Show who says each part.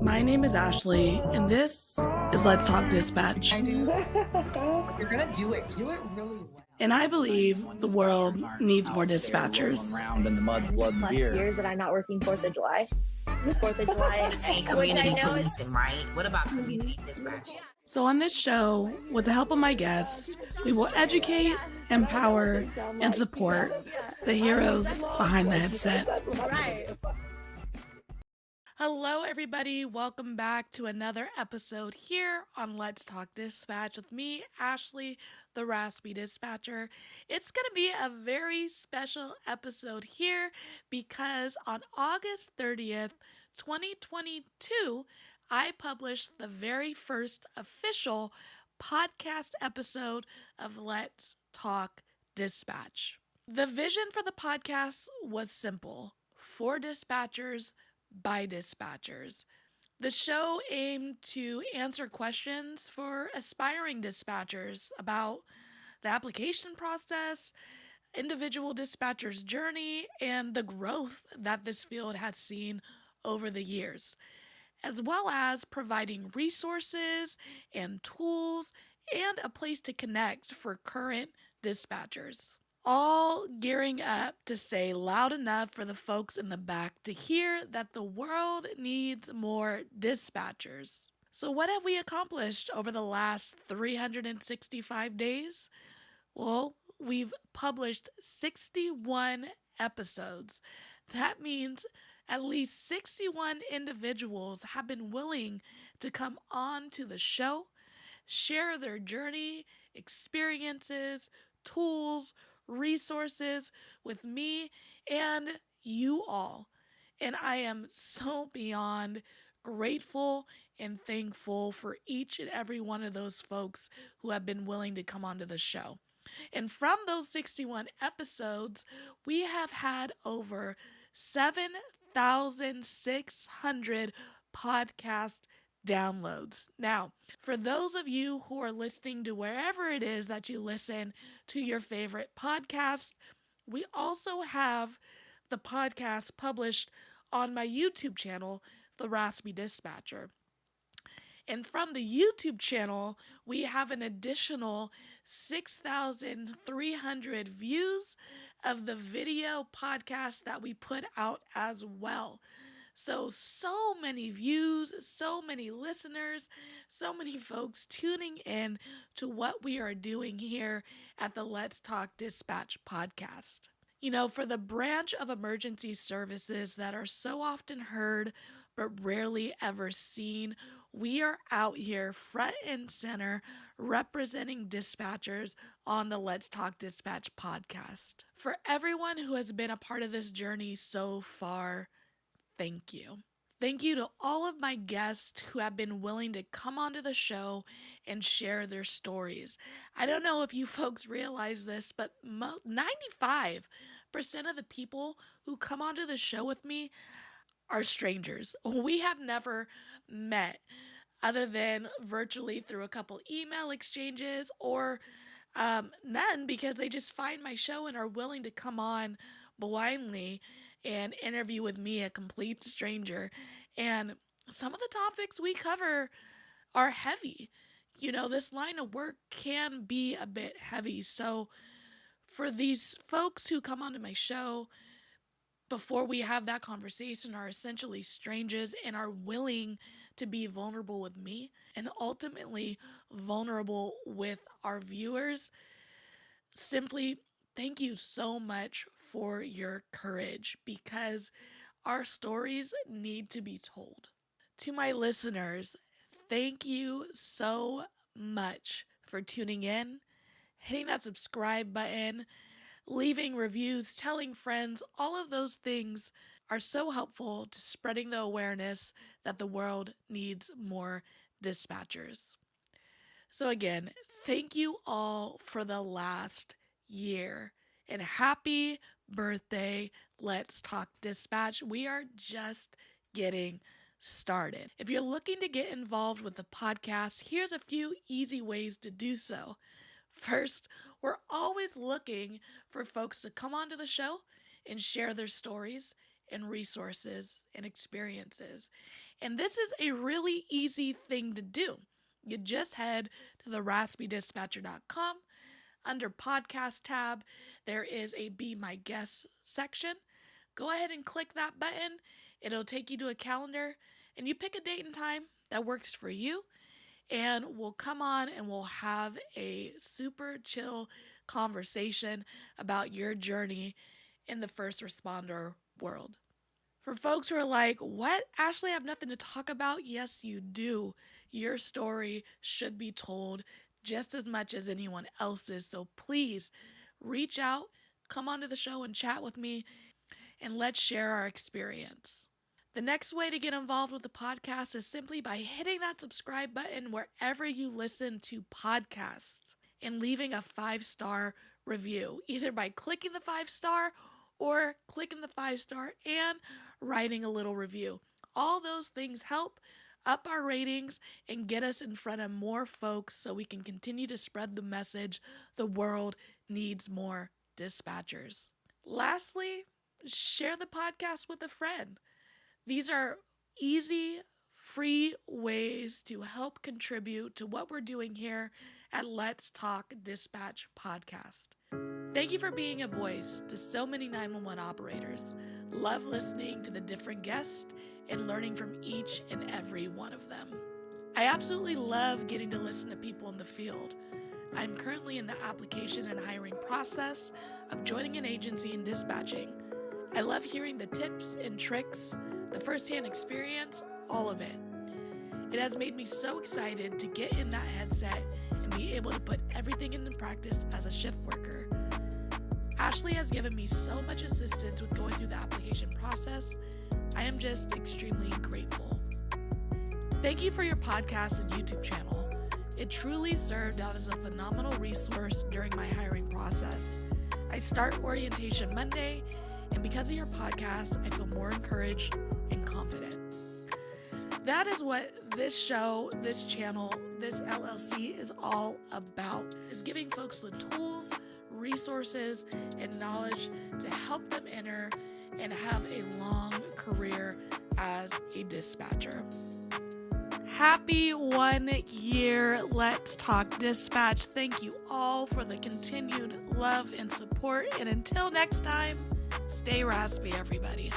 Speaker 1: My name is Ashley, and this is Let's Talk Dispatch.
Speaker 2: I do. You're gonna do it. Do it really well.
Speaker 1: And I believe the world needs more dispatchers.
Speaker 3: Around in the mud, blood, and beer.
Speaker 4: Years that I'm not working 4th of July. 4th of July.
Speaker 5: Say community policing, right? What about community dispatching?
Speaker 1: So on this show, with the help of my guests, we will educate, empower, and support the heroes behind the headset.
Speaker 4: Right.
Speaker 1: Hello, everybody. Welcome back to another episode here on Let's Talk Dispatch with me, Ashley, the Raspy Dispatcher. It's going to be a very special episode here because on August 30th, 2022, I published the very first official podcast episode of Let's Talk Dispatch. The vision for the podcast was simple: for dispatchers, by dispatchers. The show aimed to answer questions for aspiring dispatchers about the application process, individual dispatchers' journey, and the growth that this field has seen over the years, as well as providing resources and tools and a place to connect for current dispatchers. All gearing up to say loud enough for the folks in the back to hear that the world needs more dispatchers. So what have we accomplished over the last 365 days? Well, we've published 61 episodes. That means at least 61 individuals have been willing to come on to the show, share their journey, experiences, tools, resources with me and you all. And I am so beyond grateful and thankful for each and every one of those folks who have been willing to come onto the show. And from those 61 episodes, we have had over 7,600 podcast downloads. Now, for those of you who are listening to wherever it is that you listen to your favorite podcast, we also have the podcast published on my YouTube channel, The Raspy Dispatcher. And from the YouTube channel, we have an additional 6,300 views of the video podcast that we put out as well. So many views, so many listeners, so many folks tuning in to what we are doing here at the Let's Talk Dispatch podcast. You know, for the branch of emergency services that are so often heard but rarely ever seen, we are out here front and center representing dispatchers on the Let's Talk Dispatch podcast. For everyone who has been a part of this journey so far, thank you. Thank you to all of my guests who have been willing to come onto the show and share their stories. I don't know if you folks realize this, but 95% of the people who come onto the show with me are strangers. We have never met other than virtually through a couple email exchanges or none, because they just find my show and are willing to come on blindly and interview with me, a complete stranger. And some of the topics we cover are heavy. You know, this line of work can be a bit heavy. So for these folks who come onto my show before we have that conversation are essentially strangers and are willing to be vulnerable with me and ultimately vulnerable with our viewers, simply thank you so much for your courage, because our stories need to be told. To my listeners, thank you so much for tuning in, hitting that subscribe button, leaving reviews, telling friends. All of those things are so helpful to spreading the awareness that the world needs more dispatchers. So again, thank you all for the last year, and happy birthday, Let's Talk Dispatch. We are just getting started. If you're looking to get involved with the podcast, here's a few easy ways to do so. First, we're always looking for folks to come onto the show and share their stories and resources and experiences. And this is a really easy thing to do. You just head to the raspydispatcher.com. Under podcast tab, there is a Be My Guest section. Go ahead and click that button. It'll take you to a calendar, and you pick a date and time that works for you, and we'll come on and we'll have a super chill conversation about your journey in the first responder world. For folks who are like, what? Ashley, I have nothing to talk about. Yes, you do. Your story should be told just as much as anyone else's. So please reach out, come onto the show and chat with me, and let's share our experience. The next way to get involved with the podcast is simply by hitting that subscribe button wherever you listen to podcasts and leaving a 5-star review, either by clicking the 5-star or clicking the 5-star and writing a little review. All those things help up our ratings and get us in front of more folks so we can continue to spread the message the world needs more dispatchers. Lastly, share the podcast with a friend. These are easy, free ways to help contribute to what we're doing here at Let's Talk Dispatch Podcast. Thank you for being a voice to so many 911 operators. Love listening to the different guests and learning from each and every one of them. I absolutely love getting to listen to people in the field. I'm currently in the application and hiring process of joining an agency and dispatching. I love hearing the tips and tricks, the firsthand experience, all of it. It has made me so excited to get in that headset and be able to put everything into practice as a shift worker. Ashley has given me so much assistance with going through the application process. I am just extremely grateful. Thank you for your podcast and YouTube channel. It truly served out as a phenomenal resource during my hiring process. I start orientation Monday, and because of your podcast, I feel more encouraged and confident. That is what this show, this channel, this LLC is all about, is giving folks the tools, resources, and knowledge to help them enter and have a long career as a dispatcher. Happy 1 year Let's Talk Dispatch. Thank you all for the continued love and support. And until next time, stay raspy, everybody.